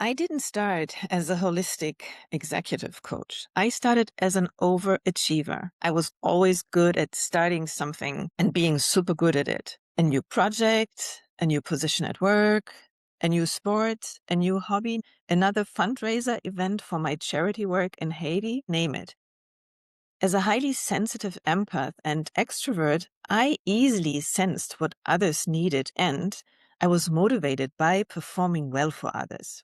I didn't start as a holistic executive coach. I started as an overachiever. I was always good at starting something and being super good at it. A new project, a new position at work, a new sport, a new hobby, another fundraiser event for my charity work in Haiti, name it. As a highly sensitive empath and extrovert, I easily sensed what others needed and I was motivated by performing well for others.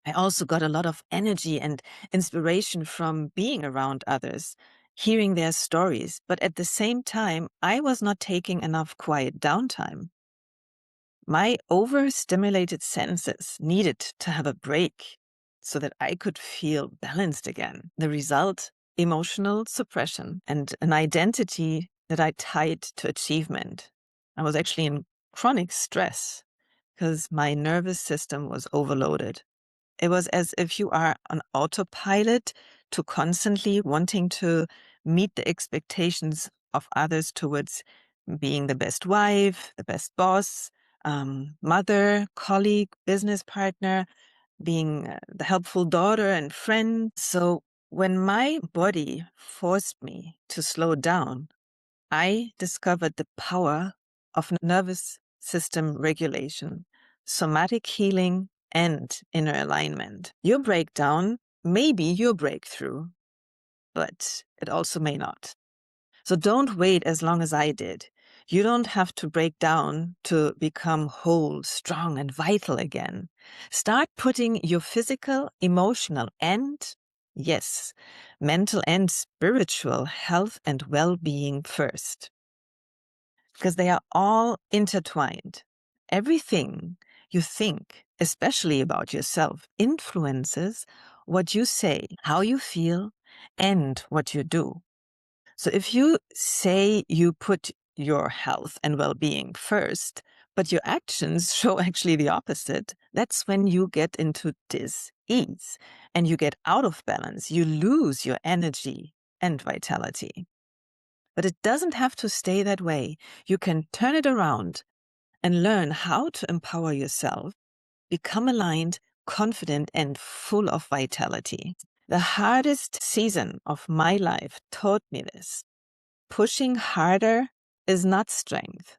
I also got a lot of energy and inspiration from being around others, hearing their stories. But at the same time, I was not taking enough quiet downtime. My overstimulated senses needed to have a break so that I could feel balanced again. The result, emotional suppression and an identity that I tied to achievement. I was actually in chronic stress because my nervous system was overloaded. It was as if you are on autopilot to constantly wanting to meet the expectations of others towards being the best wife, the best boss, mother, colleague, business partner, being the helpful daughter and friend. So when my body forced me to slow down, I discovered the power of nervous system regulation, somatic healing, and inner alignment. Your breakdown may be your breakthrough, but it also may not. So don't wait as long as I did. You don't have to break down to become whole, strong, and vital again. Start putting your physical, emotional, and yes, mental and spiritual health and well-being first, because they are all intertwined. Everything you think, especially about yourself, influences what you say, how you feel, and what you do. So if you say you put your health and well-being first, but your actions show actually the opposite, that's when you get into dis-ease and you get out of balance. You lose your energy and vitality. But it doesn't have to stay that way. You can turn it around and learn how to empower yourself, become aligned, confident, and full of vitality. The hardest season of my life taught me this. Pushing harder is not strength.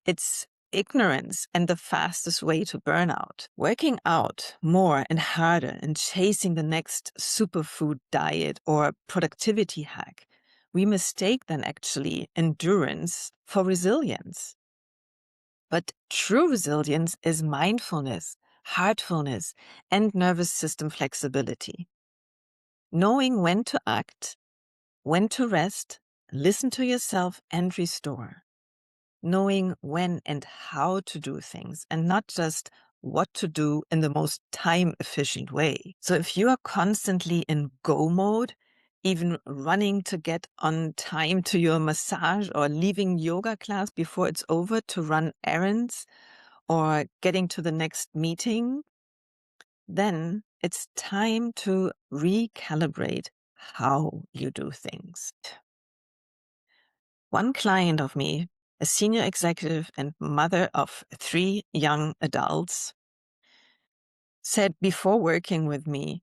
It's ignorance and the fastest way to burnout. Working out more and harder and chasing the next superfood diet or productivity hack, we mistake then actually endurance for resilience. But true resilience is mindfulness, heartfulness, and nervous system flexibility. Knowing when to act, when to rest, listen to yourself and restore. Knowing when and how to do things and not just what to do in the most time efficient way. So if you are constantly in go mode, even running to get on time to your massage or leaving yoga class before it's over to run errands or getting to the next meeting, then it's time to recalibrate how you do things. One client of me, a senior executive and mother of 3 young adults, said before working with me,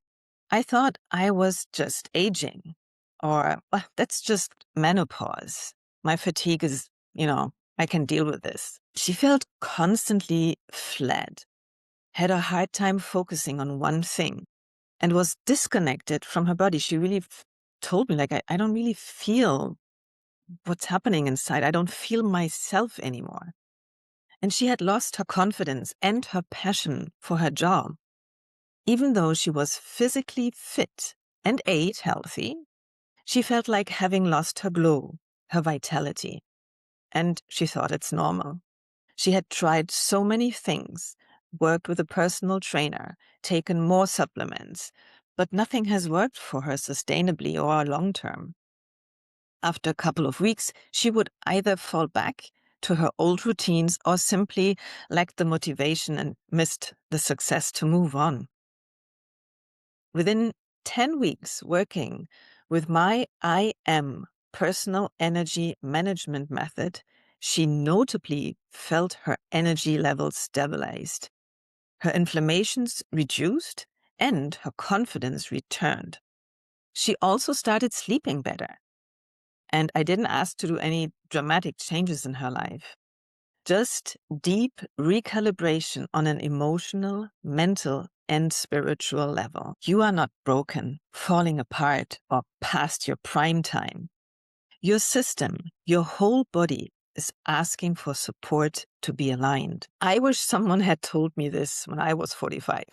I thought I was just aging, or "Well, that's just menopause. My fatigue is, I can deal with this." She felt constantly flat, had a hard time focusing on one thing, and was disconnected from her body. She really told me, like, I don't really feel what's happening inside. I don't feel myself anymore. And she had lost her confidence and her passion for her job. Even though she was physically fit and ate healthy, she felt like having lost her glow, her vitality. And she thought it's normal. She had tried so many things, worked with a personal trainer, taken more supplements, but nothing has worked for her sustainably or long term. After a couple of weeks, she would either fall back to her old routines or simply lacked the motivation and missed the success to move on. Within 10 weeks working with my IM personal energy management method, she notably felt her energy levels stabilized. Her inflammations reduced and her confidence returned. She also started sleeping better. And I didn't ask to do any dramatic changes in her life. Just deep recalibration on an emotional, mental, and spiritual level. You are not broken, falling apart, or past your prime time. Your system, your whole body is asking for support to be aligned. I wish someone had told me this when I was 45.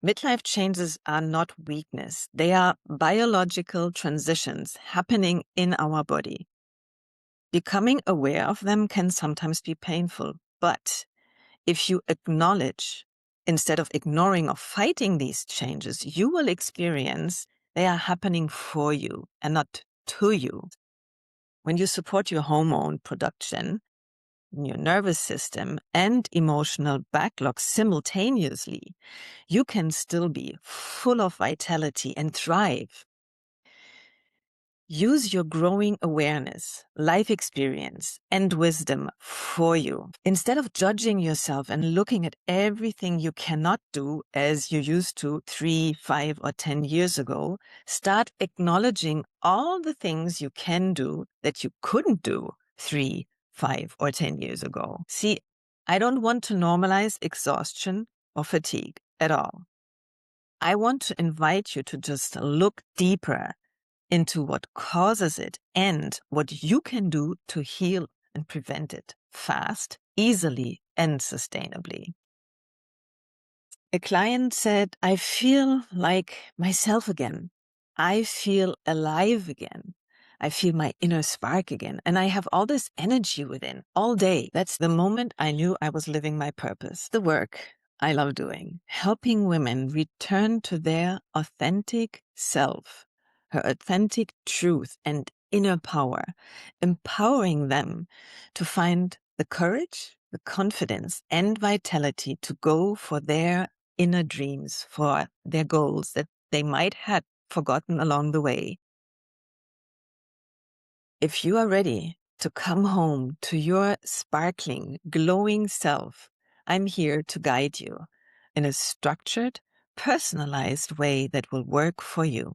Midlife changes are not weakness. They are biological transitions happening in our body. Becoming aware of them can sometimes be painful, but if you acknowledge instead of ignoring or fighting these changes, you will experience they are happening for you and not to you. When you support your hormone production, your nervous system, and emotional backlog simultaneously, you can still be full of vitality and thrive. Use your growing awareness, life experience, and wisdom for you. Instead of judging yourself and looking at everything you cannot do as you used to 3, 5, or 10 years ago, start acknowledging all the things you can do that you couldn't do 3, 5, or 10 years ago. See, I don't want to normalize exhaustion or fatigue at all. I want to invite you to just look deeper into what causes it and what you can do to heal and prevent it fast, easily, and sustainably. A client said, I feel like myself again. I feel alive again. I feel my inner spark again. And I have all this energy within all day. That's the moment I knew I was living my purpose. The work I love doing, helping women return to their authentic self, her authentic truth and inner power, empowering them to find the courage, the confidence, and vitality to go for their inner dreams, for their goals that they might have forgotten along the way. If you are ready to come home to your sparkling, glowing self, I'm here to guide you in a structured, personalized way that will work for you.